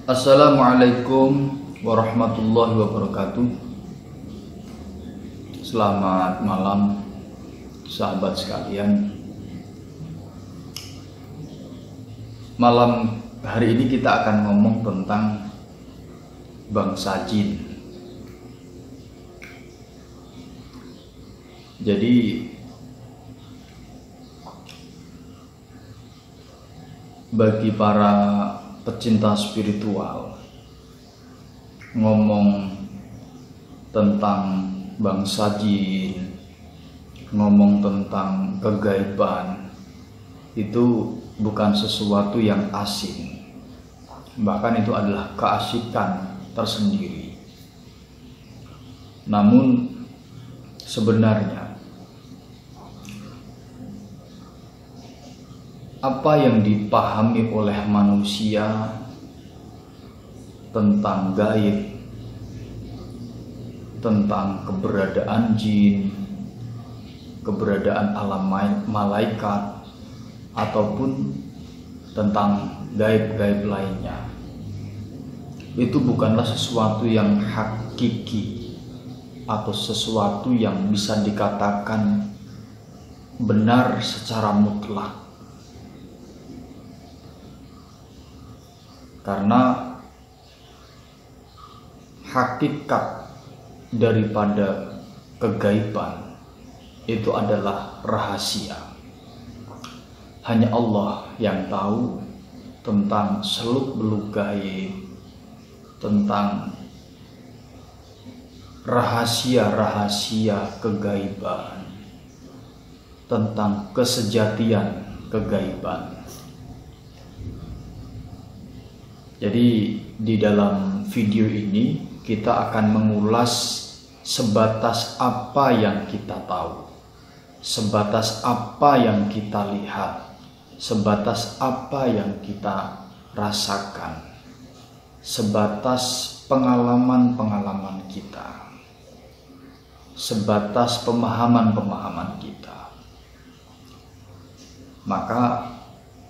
Assalamualaikum warahmatullahi wabarakatuh. Selamat malam sahabat sekalian. Malam hari ini kita akan ngomong tentang bangsa jin. Jadi bagi para pecinta spiritual, ngomong tentang bangsa jin, ngomong tentang kegaiban, itu bukan sesuatu yang asing. Bahkan itu adalah keasikan tersendiri. Namun sebenarnya apa yang dipahami oleh manusia tentang gaib, tentang keberadaan jin, keberadaan alam malaikat, ataupun tentang gaib-gaib lainnya, itu bukanlah sesuatu yang hakiki atau sesuatu yang bisa dikatakan benar secara mutlak. Karena hakikat daripada kegaiban itu adalah rahasia. Hanya Allah yang tahu tentang seluk-beluk gaib, tentang rahasia-rahasia kegaiban, tentang kesejatian kegaiban. Jadi di dalam video ini kita akan mengulas sebatas apa yang kita tahu, sebatas apa yang kita lihat, sebatas apa yang kita rasakan, sebatas pengalaman-pengalaman kita, sebatas pemahaman-pemahaman kita. Maka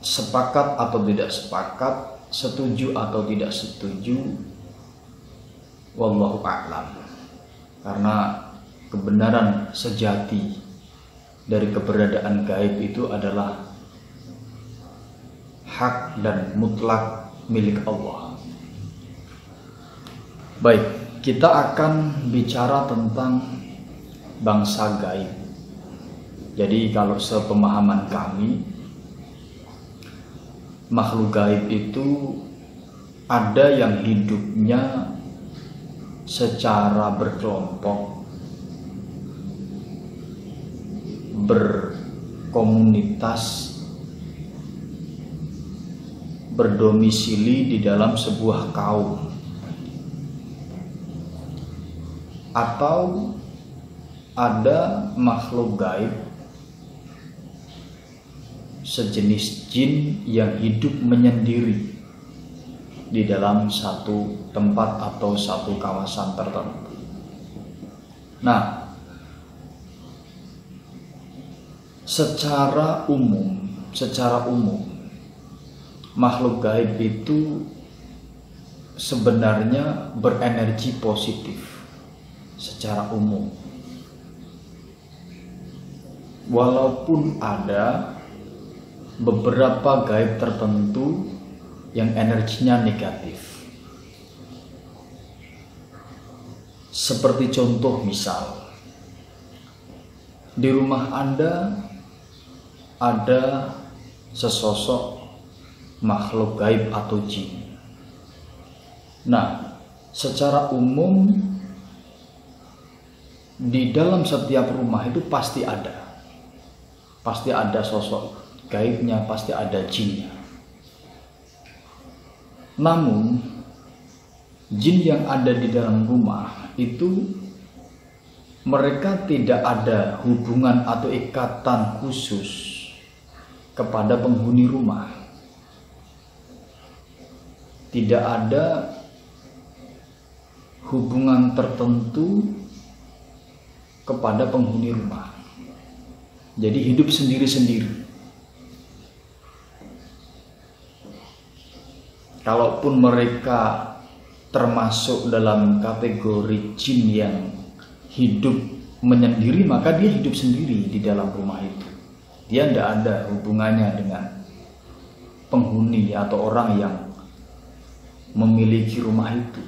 sepakat atau tidak sepakat, setuju atau tidak setuju, wallahu a'lam. Karena kebenaran sejati dari keberadaan gaib itu adalah hak dan mutlak milik Allah. Baik, kita akan bicara tentang bangsa gaib. Jadi kalau sepemahaman kami, makhluk gaib itu ada yang hidupnya secara berkelompok, berkomunitas, berdomisili di dalam sebuah kaum, atau ada makhluk gaib sejenis jin yang hidup menyendiri di dalam satu tempat atau satu kawasan tertentu. Nah, secara umum makhluk gaib itu sebenarnya berenergi positif secara umum. Walaupun ada beberapa gaib tertentu yang energinya negatif. Seperti contoh misal, di rumah Anda ada sesosok makhluk gaib atau jin. Nah, secara umum di dalam setiap rumah itu pasti ada sosok gaibnya, pasti ada jinnya. Namun jin yang ada di dalam rumah itu mereka tidak ada hubungan atau ikatan khusus kepada penghuni rumah. Tidak ada hubungan tertentu kepada penghuni rumah. Jadi hidup sendiri-sendiri. kalaupun mereka termasuk dalam kategori jin yang hidup menyendiri, maka dia hidup sendiri di dalam rumah itu. Dia tidak ada hubungannya dengan penghuni atau orang yang memiliki rumah itu.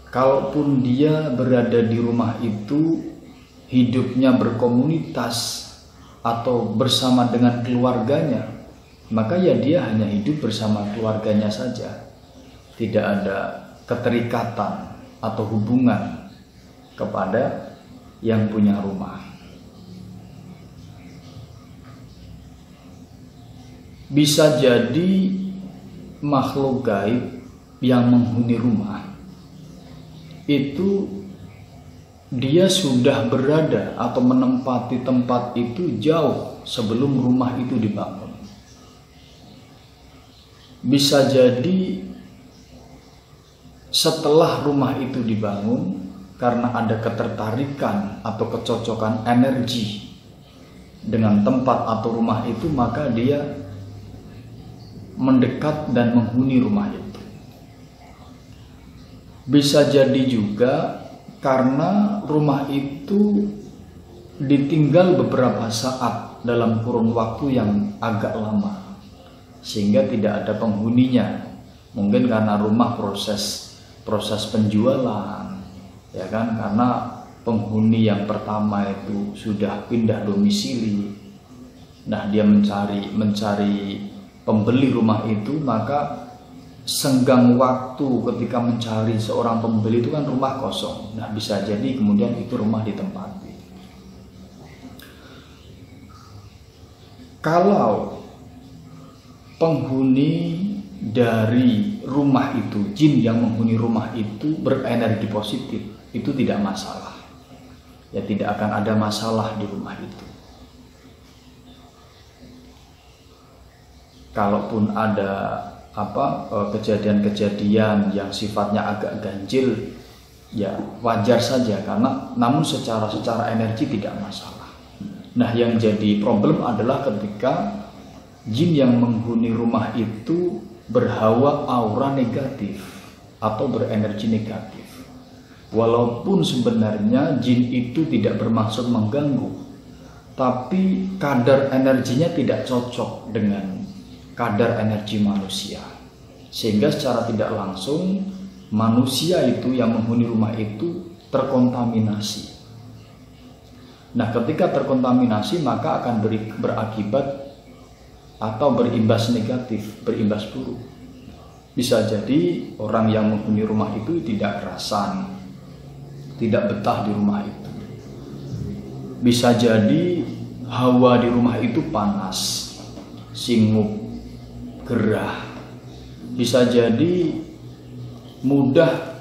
Kalaupun dia berada di rumah itu, hidupnya berkomunitas atau bersama dengan keluarganya, maka ya dia hanya hidup bersama keluarganya saja. Tidak ada keterikatan atau hubungan kepada yang punya rumah. Bisa jadi makhluk gaib yang menghuni rumah itu dia sudah berada atau menempati tempat itu jauh sebelum rumah itu dibangun. Bisa jadi setelah rumah itu dibangun, karena ada ketertarikan atau kecocokan energi dengan tempat atau rumah itu, maka dia mendekat dan menghuni rumah itu. Bisa jadi juga karena rumah itu ditinggal beberapa saat dalam kurun waktu yang agak lama, sehingga tidak ada penghuninya. Mungkin karena rumah proses penjualan, ya kan, karena penghuni yang pertama itu sudah pindah domisili. Nah, dia mencari pembeli rumah itu, maka senggang waktu ketika mencari seorang pembeli itu kan rumah kosong. Nah, bisa jadi kemudian itu rumah ditempati. Kalau penghuni dari rumah itu, jin yang menghuni rumah itu berenergi positif, itu tidak masalah. Ya, tidak akan ada masalah di rumah itu. Kalaupun ada kejadian-kejadian yang sifatnya agak ganjil, ya wajar saja, karena namun secara energi tidak masalah. Nah, yang jadi problem adalah ketika jin yang menghuni rumah itu berhawa aura negatif atau berenergi negatif. Walaupun sebenarnya jin itu tidak bermaksud mengganggu, tapi kadar energinya tidak cocok dengan kadar energi manusia, sehingga secara tidak langsung manusia itu yang menghuni rumah itu terkontaminasi. Nah, ketika terkontaminasi maka akan berakibat atau berimbas negatif, berimbas buruk. Bisa jadi orang yang menghuni rumah itu tidak kerasan, tidak betah di rumah itu. Bisa jadi hawa di rumah itu panas, singgup, gerah. Bisa jadi mudah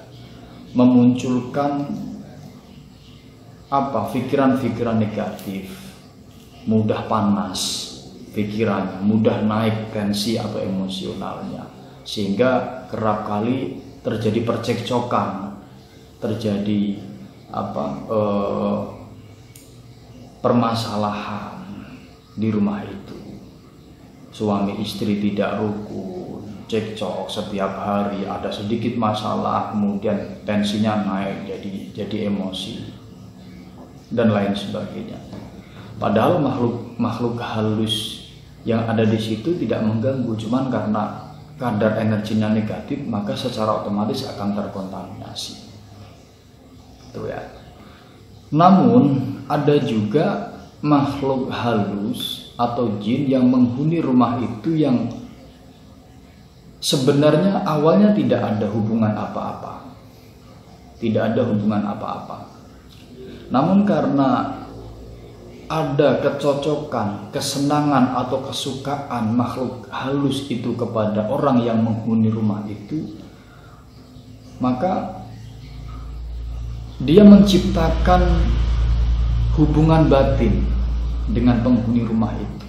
memunculkan pikiran-pikiran negatif, mudah panas pikirannya, mudah naik tensi atau emosionalnya, sehingga kerap kali terjadi percekcokan, terjadi permasalahan di rumah itu. Suami istri tidak rukun, cekcok setiap hari, ada sedikit masalah kemudian tensinya naik, jadi emosi dan lain sebagainya. Padahal makhluk halus yang ada di situ tidak mengganggu, cuman karena kadar energinya negatif maka secara otomatis akan terkontaminasi. Itu ya. Namun ada juga makhluk halus atau jin yang menghuni rumah itu yang sebenarnya awalnya tidak ada hubungan apa-apa. Tidak ada hubungan apa-apa. Namun karena ada kecocokan, kesenangan atau kesukaan makhluk halus itu kepada orang yang menghuni rumah itu, maka dia menciptakan hubungan batin dengan penghuni rumah itu.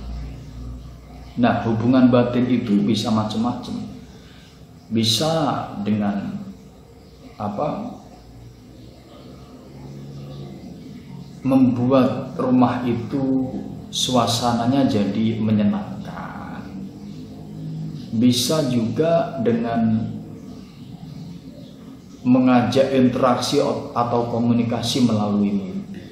Nah, hubungan batin itu bisa macam-macam. Bisa dengan membuat rumah itu suasananya jadi menyenangkan. bisa juga dengan mengajak interaksi atau komunikasi melalui mimpi.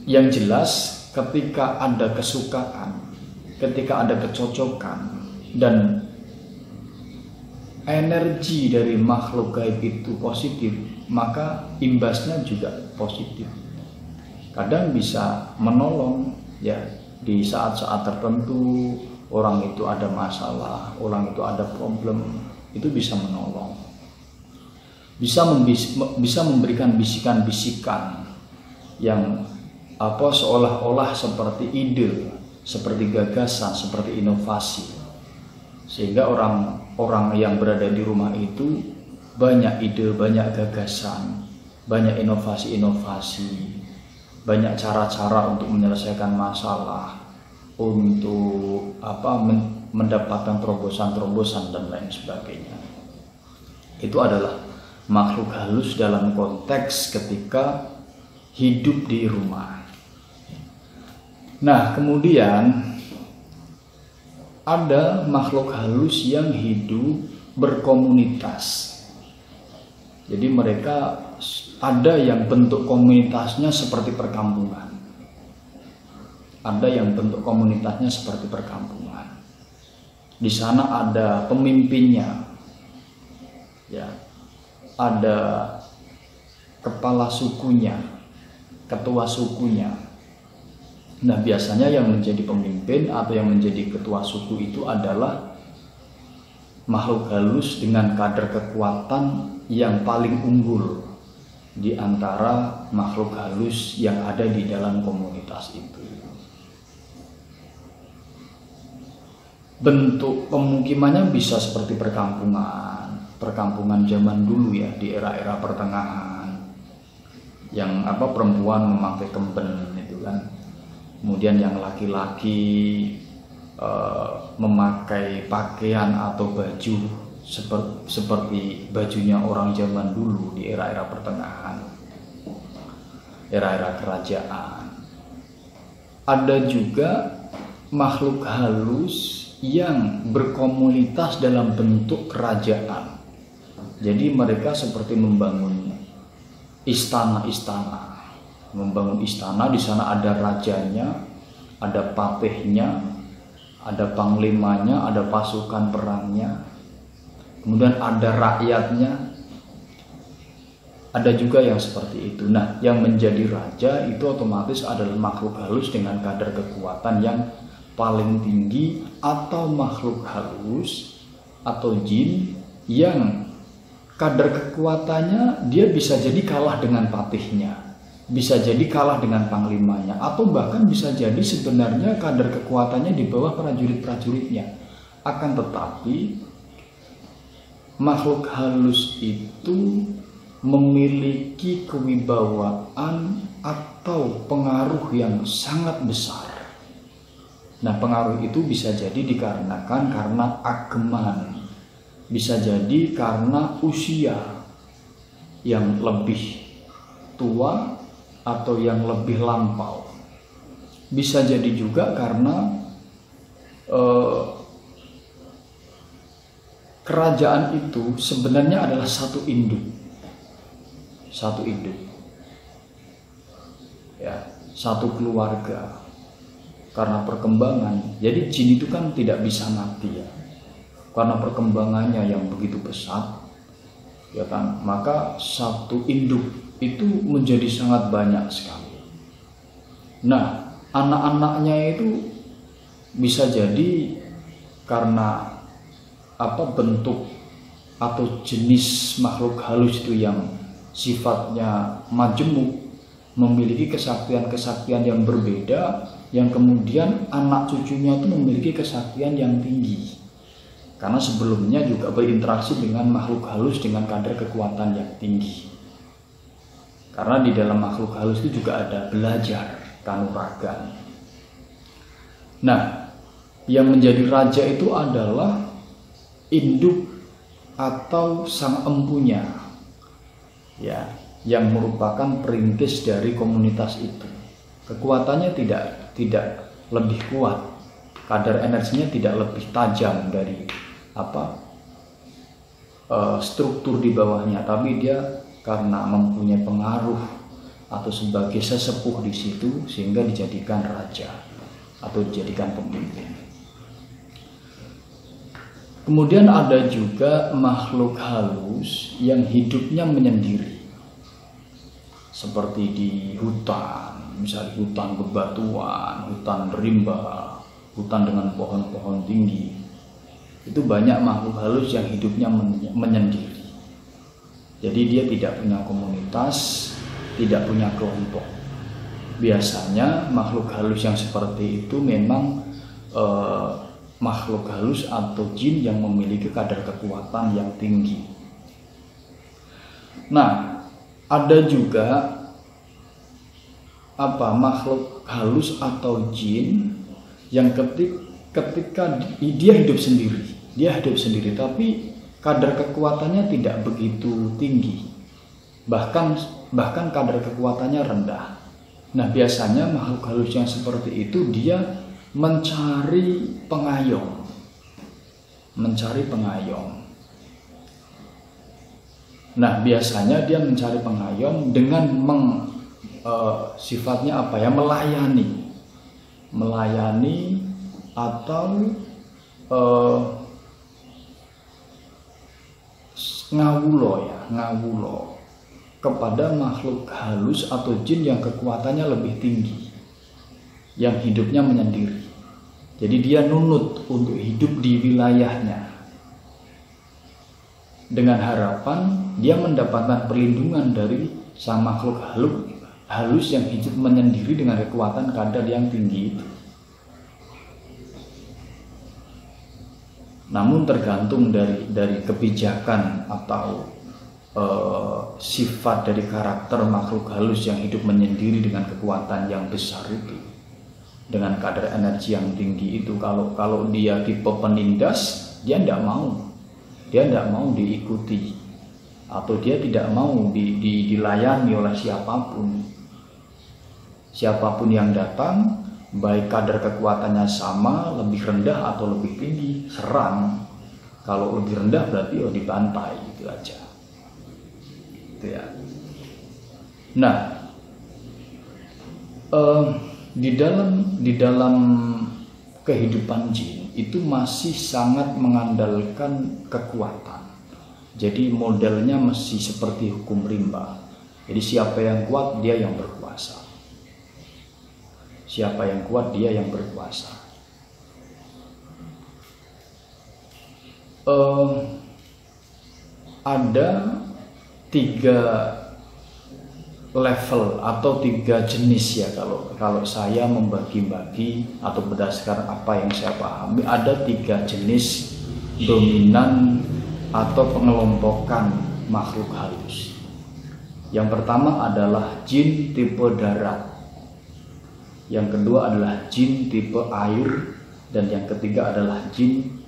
Yang jelas ketika ada kesukaan, ketika ada kecocokan, dan energi dari makhluk gaib itu positif, maka imbasnya juga positif. Kadang bisa menolong ya, di saat-saat tertentu orang itu ada masalah, orang itu ada problem, itu bisa menolong, bisa memberikan bisikan-bisikan yang seolah-olah seperti ide, seperti gagasan, seperti inovasi, sehingga orang yang berada di rumah itu banyak ide, banyak gagasan, banyak inovasi-inovasi, banyak cara-cara untuk menyelesaikan masalah, untuk mendapatkan terobosan-terobosan dan lain sebagainya. Itu adalah makhluk halus dalam konteks ketika hidup di rumah. Nah, kemudian ada makhluk halus yang hidup berkomunitas. Jadi mereka ada yang bentuk komunitasnya seperti perkampungan. Ada yang bentuk komunitasnya seperti perkampungan. Di sana ada pemimpinnya, ya, ada kepala sukunya, ketua sukunya. Nah, biasanya yang menjadi pemimpin atau yang menjadi ketua suku itu adalah makhluk halus dengan kadar kekuatan yang paling unggul di antara makhluk halus yang ada di dalam komunitas itu. Bentuk pemukimannya bisa seperti perkampungan zaman dulu ya, di era-era pertengahan, yang perempuan memakai kemben itu kan. Kemudian yang laki-laki memakai pakaian atau baju seperti bajunya orang zaman dulu di era-era pertengahan, era-era kerajaan. Ada juga makhluk halus yang berkomunitas dalam bentuk kerajaan. Jadi mereka seperti membangun istana-istana. Membangun istana, di sana ada rajanya, ada patihnya, ada panglimanya, ada pasukan perangnya, kemudian ada rakyatnya, ada juga yang seperti itu. Nah, yang menjadi raja itu otomatis adalah makhluk halus dengan kadar kekuatan yang paling tinggi, atau makhluk halus atau jin yang kadar kekuatannya dia bisa jadi kalah dengan patihnya, bisa jadi kalah dengan panglimanya, atau bahkan bisa jadi sebenarnya kadar kekuatannya di bawah prajurit-prajuritnya. Akan tetapi makhluk halus itu memiliki kewibawaan atau pengaruh yang sangat besar. Nah, pengaruh itu bisa jadi dikarenakan karena ageman, bisa jadi karena usia yang lebih tua atau yang lebih lampau, bisa jadi juga karena kerajaan itu sebenarnya adalah satu induk, ya, satu keluarga. Karena perkembangan, jadi jin itu kan tidak bisa mati ya, karena perkembangannya yang begitu pesat, ya kan, maka satu induk itu menjadi sangat banyak sekali. Nah, anak-anaknya itu bisa jadi karena bentuk atau jenis makhluk halus itu yang sifatnya majemuk, memiliki kesaktian-kesaktian yang berbeda, yang kemudian anak cucunya itu memiliki kesaktian yang tinggi, karena sebelumnya juga berinteraksi dengan makhluk halus dengan kadar kekuatan yang tinggi. Karena di dalam makhluk halus itu juga ada belajar kanuragan. Nah, yang menjadi raja itu adalah induk atau sang empunya, ya, yang merupakan perintis dari komunitas itu. Kekuatannya tidak lebih kuat, kadar energinya tidak lebih tajam dari struktur di bawahnya, tapi dia karena mempunyai pengaruh atau sebagai sesepuh di situ sehingga dijadikan raja atau dijadikan pemimpin. Kemudian ada juga makhluk halus yang hidupnya menyendiri, seperti di hutan, misalnya hutan bebatuan, hutan rimba, hutan dengan pohon-pohon tinggi. Itu banyak makhluk halus yang hidupnya menyendiri. Jadi dia tidak punya komunitas, tidak punya kelompok. Biasanya makhluk halus yang seperti itu memang makhluk halus atau jin yang memiliki kadar kekuatan yang tinggi. Nah, ada juga makhluk halus atau jin yang ketika dia hidup sendiri, tapi kadar kekuatannya tidak begitu tinggi, bahkan kadar kekuatannya rendah. Nah, biasanya makhluk halus yang seperti itu dia mencari pengayom. Nah, biasanya dia mencari pengayom dengan sifatnya melayani atau ngawulo kepada makhluk halus atau jin yang kekuatannya lebih tinggi, yang hidupnya menyendiri. Jadi dia nunut untuk hidup di wilayahnya dengan harapan dia mendapatkan perlindungan dari sang makhluk halus yang hidup menyendiri dengan kekuatan kadar yang tinggi itu. Namun tergantung dari kebijakan atau sifat dari karakter makhluk halus yang hidup menyendiri dengan kekuatan yang besar itu, dengan kadar energi yang tinggi itu. Kalau dia tipe penindas, dia tidak mau diikuti, atau dia tidak mau dilayani oleh siapapun yang datang, baik kadar kekuatannya sama, lebih rendah atau lebih tinggi, serang. Kalau lebih rendah berarti dibantai, gitu aja. Gitu ya. Nah, di dalam kehidupan jin itu masih sangat mengandalkan kekuatan. Jadi modelnya masih seperti hukum rimba. Jadi siapa yang kuat dia yang berkuasa. Siapa yang kuat dia yang berkuasa. Ada 3 level atau 3 jenis ya, kalau saya membagi-bagi atau berdasarkan apa yang saya pahami, ada 3 jenis dominan atau pengelompokan makhluk halus. Yang pertama adalah jin tipe darat, yang kedua adalah jin tipe air, dan yang ketiga adalah jin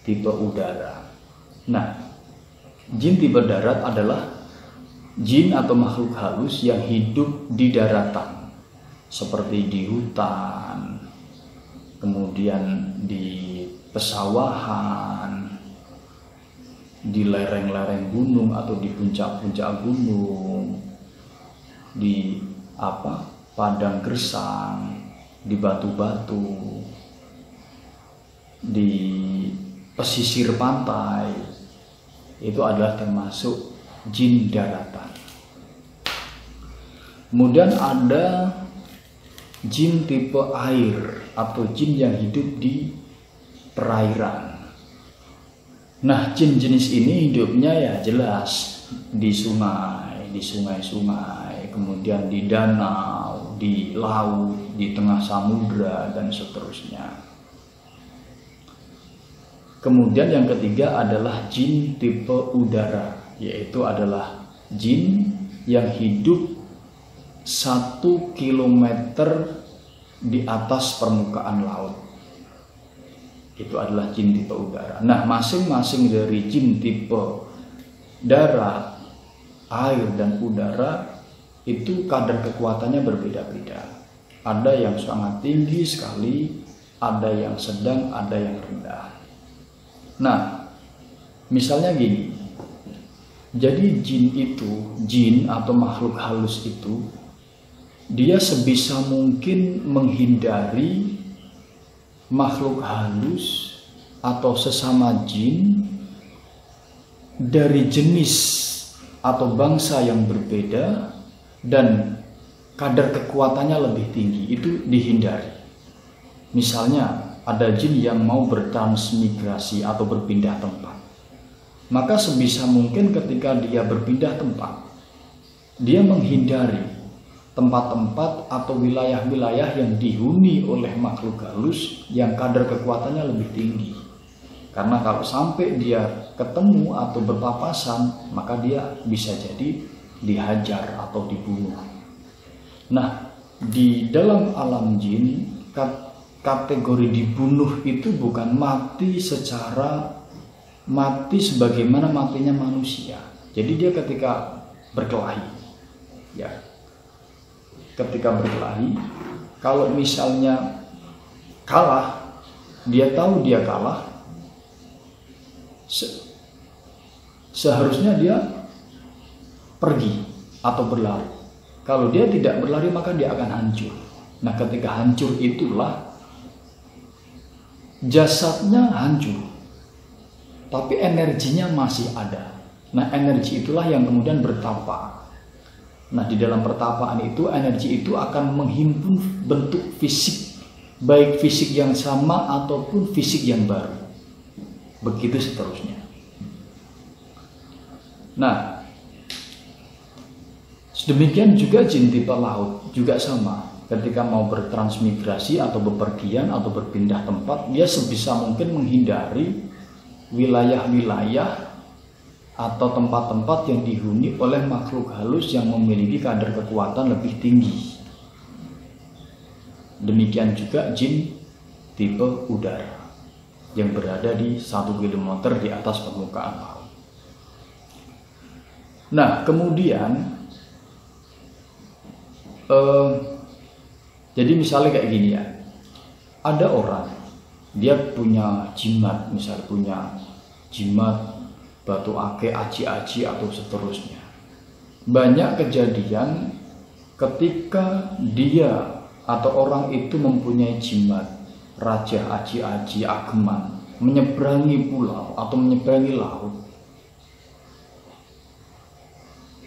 tipe udara. Nah, jin tipe darat adalah jin atau makhluk halus yang hidup di daratan, seperti di hutan, kemudian di pesawahan, di lereng-lereng gunung atau di puncak-puncak gunung, di padang gersang, di batu-batu, di pesisir pantai. Itu adalah termasuk jin daratan. Kemudian ada jin tipe air atau jin yang hidup di perairan. Nah, jin jenis ini hidupnya ya jelas di sungai-sungai, kemudian di danau, di laut, di tengah samudra, dan seterusnya. Kemudian yang ketiga adalah jin tipe udara, yaitu adalah jin yang hidup 1 kilometer di atas permukaan laut. Itu adalah jin tipe udara. Nah, masing-masing dari jin tipe darat, air, dan udara itu kadar kekuatannya berbeda-beda. Ada yang sangat tinggi sekali, ada yang sedang, ada yang rendah. Nah, misalnya gini, jadi jin atau makhluk halus itu, dia sebisa mungkin menghindari makhluk halus atau sesama jin dari jenis atau bangsa yang berbeda dan kadar kekuatannya lebih tinggi, itu dihindari. Misalnya ada jin yang mau bertransmigrasi atau berpindah tempat, maka sebisa mungkin ketika dia berpindah tempat, dia menghindari tempat-tempat atau wilayah-wilayah yang dihuni oleh makhluk halus yang kadar kekuatannya lebih tinggi. Karena kalau sampai dia ketemu atau berpapasan, maka dia bisa jadi dihajar atau dibunuh. Nah, di dalam alam jin, kategori dibunuh itu bukan mati sebagaimana matinya manusia. Jadi dia ketika berkelahi, ya, ketika berkelahi, kalau misalnya kalah, dia tahu dia kalah, seharusnya dia pergi atau berlari. Kalau dia tidak berlari, maka dia akan hancur. Nah, ketika hancur itulah jasadnya hancur, tapi energinya masih ada. Nah, energi itulah yang kemudian bertapa. Nah, di dalam pertapaan itu, energi itu akan menghimpun bentuk fisik, baik fisik yang sama ataupun fisik yang baru. Begitu seterusnya. Nah, demikian juga jin tipe laut juga sama. Ketika mau bertransmigrasi atau bepergian atau berpindah tempat, dia sebisa mungkin menghindari wilayah-wilayah atau tempat-tempat yang dihuni oleh makhluk halus yang memiliki kadar kekuatan lebih tinggi. Demikian juga jin tipe udara yang berada di 1 km di atas permukaan laut. Nah, kemudian jadi misalnya kayak gini ya, ada orang dia punya jimat, misalnya punya jimat batu ake, aji-aji atau seterusnya. Banyak kejadian ketika dia atau orang itu mempunyai jimat raja, aji-aji, ageman, menyeberangi pulau atau menyeberangi laut,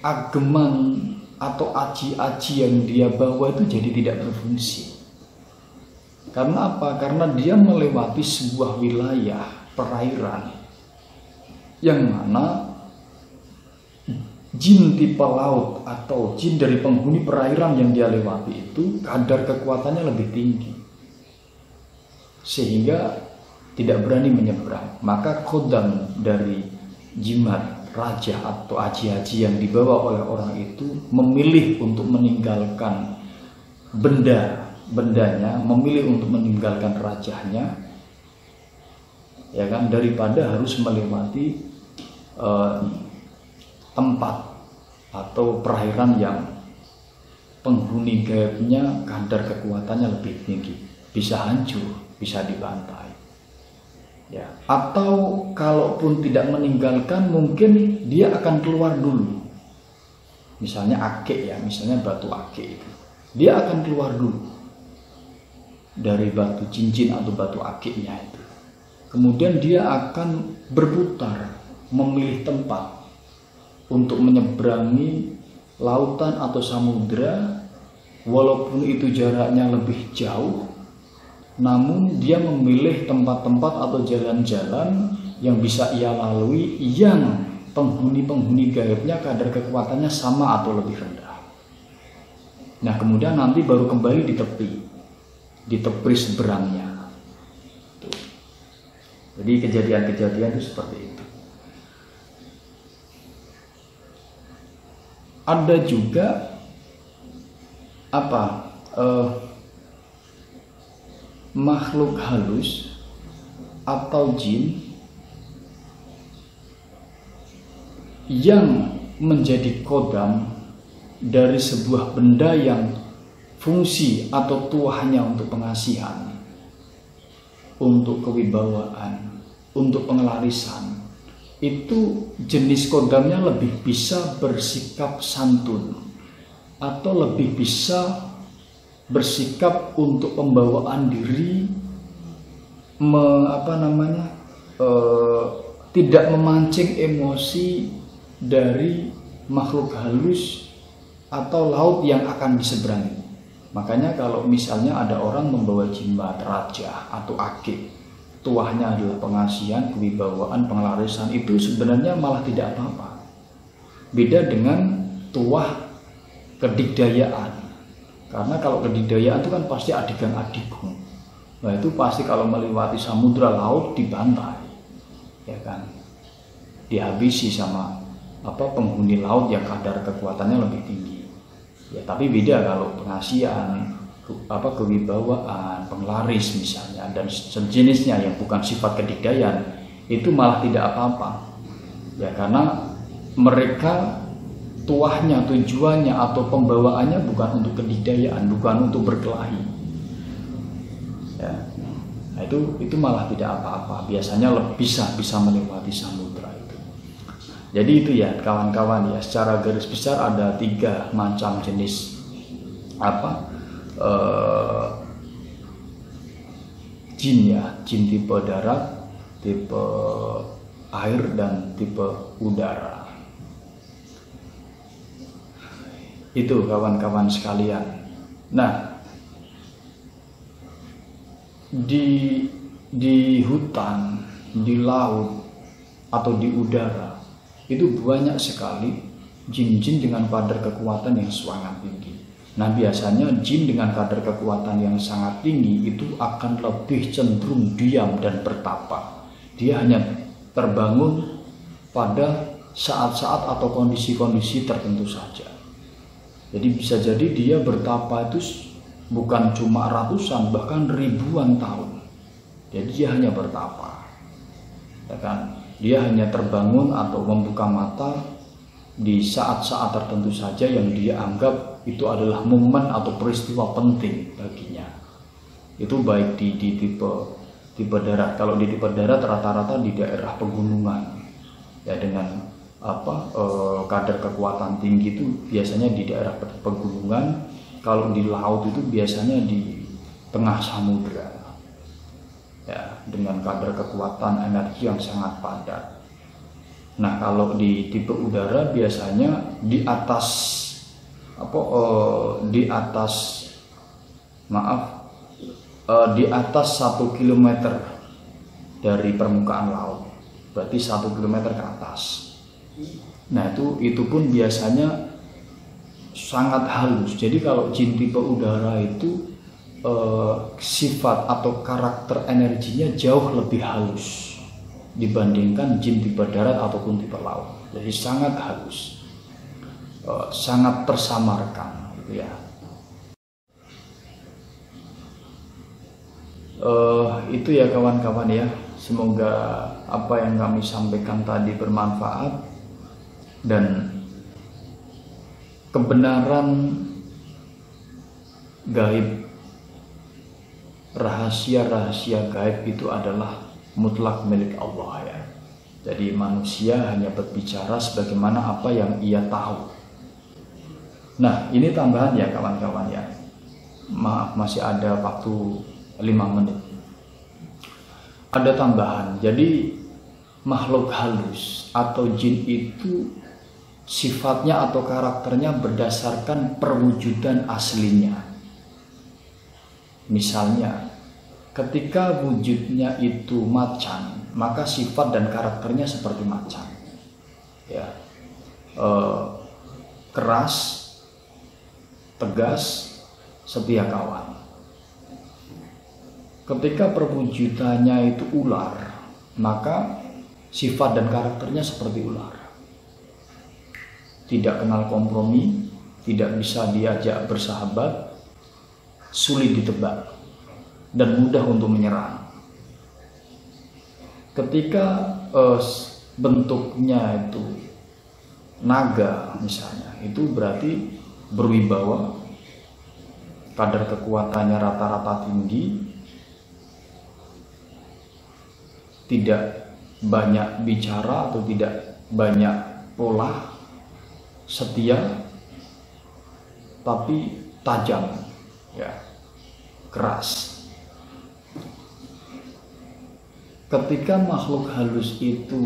ageman atau aji-aji yang dia bawa itu jadi tidak berfungsi. Karena apa? Karena dia melewati sebuah wilayah perairan yang mana jin tipe laut atau jin dari penghuni perairan yang dia lewati itu kadar kekuatannya lebih tinggi, sehingga tidak berani menyeberang. Maka kodam dari jimat raja atau aji-aji yang dibawa oleh orang itu memilih untuk meninggalkan bendanya, memilih untuk meninggalkan rajanya, ya kan, daripada harus melewati tempat atau perairan yang penghuni gaibnya kadar kekuatannya lebih tinggi, bisa hancur, bisa dibantai, ya. Atau kalaupun tidak meninggalkan, mungkin dia akan keluar dulu. Misalnya ake, ya, misalnya batu ake itu, dia akan keluar dulu dari batu cincin atau batu akiknya itu. Kemudian dia akan berputar, memilih tempat untuk menyeberangi lautan atau samudera, walaupun itu jaraknya lebih jauh, namun dia memilih tempat-tempat atau jalan-jalan yang bisa ia lalui yang penghuni-penghuni gaibnya kadar kekuatannya sama atau lebih rendah. Nah, kemudian nanti baru kembali di tepi seberangnya. Tuh. Jadi kejadian-kejadian itu seperti itu. Ada juga makhluk halus atau jin yang menjadi kodam dari sebuah benda yang fungsi atau tuahnya untuk pengasihan. untuk kewibawaan, untuk pengelarisan, itu jenis kodamnya lebih bisa bersikap santun atau lebih bisa bersikap untuk pembawaan diri, tidak memancing emosi dari makhluk halus atau laut yang akan diseberangi. Makanya kalau misalnya ada orang membawa jimat raja atau akik, tuahnya adalah pengasihan, kewibawaan, pengelarisan, itu sebenarnya malah tidak apa-apa. Beda dengan tuah kedikdayaan. Karena kalau kedikdayaan itu kan pasti adigang-adigung. Nah itu pasti kalau melewati samudra laut dibantai, ya kan, dihabisi sama penghuni laut yang kadar kekuatannya lebih tinggi. Ya tapi beda kalau pengasihan, kewibawaan, penglaris misalnya dan sejenisnya yang bukan sifat kedikdayaan, itu malah tidak apa-apa. Ya karena mereka tuahnya, tujuannya atau pembawaannya bukan untuk kedikdayaan, bukan untuk berkelahi. Ya. Nah, itu malah tidak apa-apa. Biasanya bisa melewati samudra itu. Jadi itu ya kawan-kawan ya, secara garis besar ada 3 macam jenis jin ya, jin tipe darat, tipe air dan tipe udara. Itu kawan-kawan sekalian. Nah, di hutan, di laut atau di udara itu banyak sekali jin-jin dengan kadar kekuatan yang sangat tinggi. Nah, biasanya jin dengan kadar kekuatan yang sangat tinggi itu akan lebih cenderung diam dan bertapa. Dia hanya terbangun pada saat-saat atau kondisi-kondisi tertentu saja. Jadi bisa jadi dia bertapa itu bukan cuma ratusan, bahkan ribuan tahun. Jadi dia hanya bertapa, ya kan? Dia hanya terbangun atau membuka mata di saat-saat tertentu saja yang dia anggap itu adalah momen atau peristiwa penting baginya. Itu baik di tipe darat. Kalau di tipe darat rata-rata di daerah pegunungan, ya dengan kadar kekuatan tinggi itu biasanya di daerah pegunungan. Kalau di laut itu biasanya di tengah samudra, ya, dengan kadar kekuatan energi yang sangat padat. Nah, kalau di tipe udara biasanya di atas 1 kilometer dari permukaan laut, berarti 1 kilometer ke atas. Nah, itu pun biasanya sangat halus. Jadi kalau jin tipe udara itu sifat atau karakter energinya jauh lebih halus dibandingkan jin tipe darat ataupun tipe laut. Jadi sangat halus, sangat tersamarkan, gitu ya. Itu ya kawan-kawan ya. Semoga apa yang kami sampaikan tadi bermanfaat dan kebenaran gaib, rahasia-rahasia gaib itu adalah mutlak milik Allah ya. Jadi manusia hanya berbicara sebagaimana apa yang ia tahu. Nah, ini tambahan ya kawan-kawan ya. Maaf, masih ada waktu 5 menit. Ada tambahan. Jadi makhluk halus atau jin itu sifatnya atau karakternya berdasarkan perwujudan aslinya. Misalnya, ketika wujudnya itu macan, maka sifat dan karakternya seperti macan. Ya, keras, tegas, setia kawan. Ketika perwujudannya itu ular, maka sifat dan karakternya seperti ular. Tidak kenal kompromi, tidak bisa diajak bersahabat, sulit ditebak, dan mudah untuk menyerang. Ketika bentuknya itu naga misalnya, itu berarti berwibawa, kadar kekuatannya rata-rata tinggi, tidak banyak bicara atau tidak banyak pola, setia, tapi tajam, ya, keras. Ketika makhluk halus itu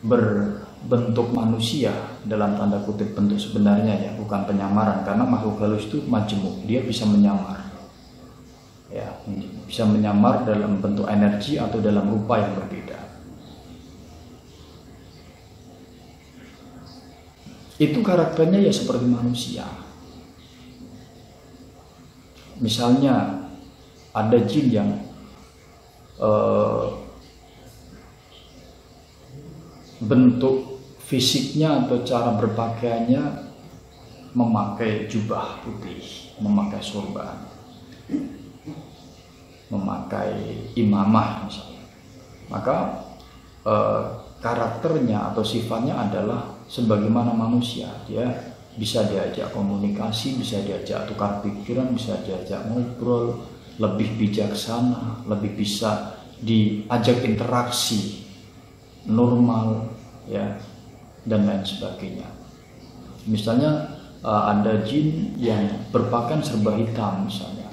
berbentuk manusia, dalam tanda kutip bentuk sebenarnya ya, bukan penyamaran, karena makhluk halus itu majemuk, dia bisa menyamar, ya, bisa menyamar dalam bentuk energi atau dalam rupa yang berbeda. Itu karakternya ya seperti manusia. Misalnya ada jin yang bentuk fisiknya atau cara berpakaiannya memakai jubah putih, memakai sorban, memakai imamah misalnya. Maka karakternya atau sifatnya adalah sebagaimana manusia. Dia bisa diajak komunikasi, bisa diajak tukar pikiran, bisa diajak ngobrol, lebih bijaksana, lebih bisa diajak interaksi normal, ya, dan lain sebagainya. Misalnya ada jin yang berpakaian serba hitam misalnya,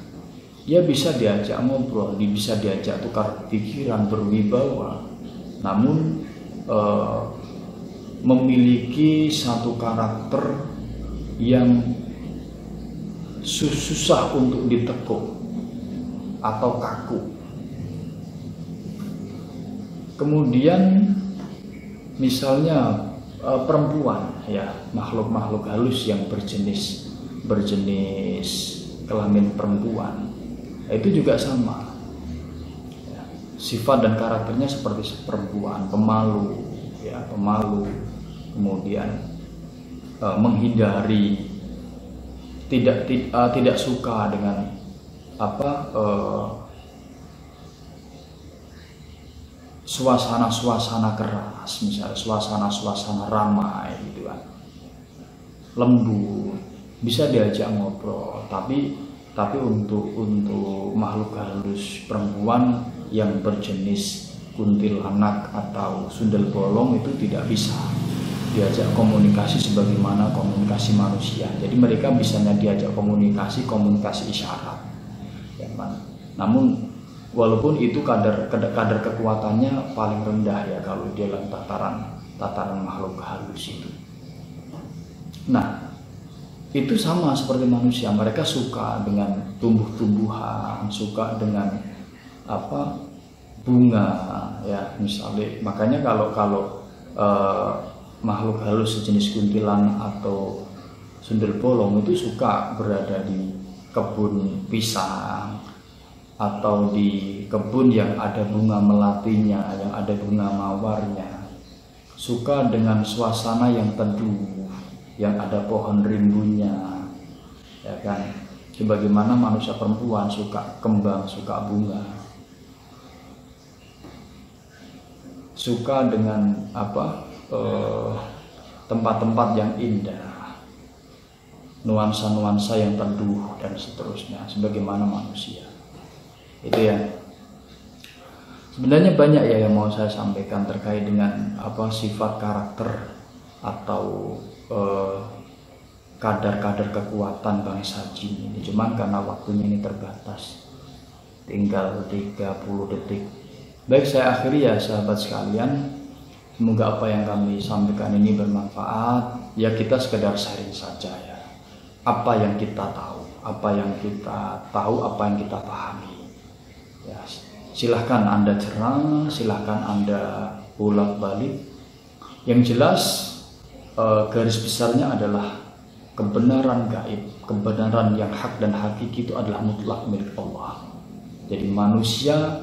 dia bisa diajak ngobrol, dia bisa diajak tukar pikiran, berwibawa, namun memiliki satu karakter yang susah untuk ditekuk atau kaku. Kemudian misalnya perempuan, ya, makhluk-makhluk halus yang berjenis kelamin perempuan, itu juga sama, ya, sifat dan karakternya seperti perempuan, pemalu, ya, pemalu, kemudian menghindari, tidak suka dengan suasana-suasana keras, misalnya suasana-suasana ramai gitu kan, lembut, bisa diajak ngobrol, tapi untuk makhluk halus perempuan yang berjenis kuntilanak atau sundel bolong itu tidak bisa diajak komunikasi sebagaimana komunikasi manusia. Jadi mereka bisanya diajak komunikasi isyarat, ya kan? Namun walaupun itu kadar kekuatannya paling rendah ya kalau di dalam tataran makhluk halus itu. Nah, itu sama seperti manusia, mereka suka dengan tumbuh-tumbuhan, suka dengan bunga, ya, misalnya. Makanya kalau makhluk halus sejenis kuntilanak atau sundel bolong itu suka berada di kebun pisang atau di kebun yang ada bunga melatinya, yang ada bunga mawarnya, suka dengan suasana yang teduh, yang ada pohon rimbunya, ya kan? Sebagaimana manusia perempuan suka kembang, suka bunga, suka dengan tempat-tempat yang indah, nuansa-nuansa yang teduh dan seterusnya, sebagaimana manusia. Itu ya. Sebenarnya banyak ya yang mau saya sampaikan terkait dengan sifat karakter atau kadar-kadar kekuatan bangsa jin ini. Cuman karena waktunya ini terbatas, tinggal 30 detik. Baik, saya akhiri ya sahabat sekalian. Semoga apa yang kami sampaikan ini bermanfaat. Ya, kita sekedar sharing saja ya. Apa yang kita tahu, apa yang kita pahami. Ya, silahkan Anda cerna, silahkan Anda bolak-balik. Yang jelas garis besarnya adalah kebenaran gaib, kebenaran yang hak dan hakiki itu adalah mutlak milik Allah. Jadi manusia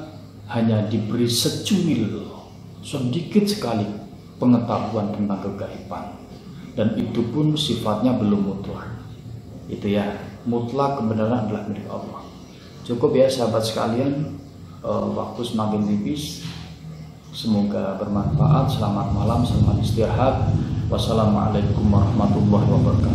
hanya diberi secuil, sedikit sekali pengetahuan tentang kegaiban, dan itu pun sifatnya belum mutlak. Itu ya, mutlak kebenaran adalah milik Allah. Cukup ya sahabat sekalian, waktu semakin tipis. Semoga bermanfaat. Selamat malam, selamat istirahat. Wassalamualaikum warahmatullahi wabarakatuh.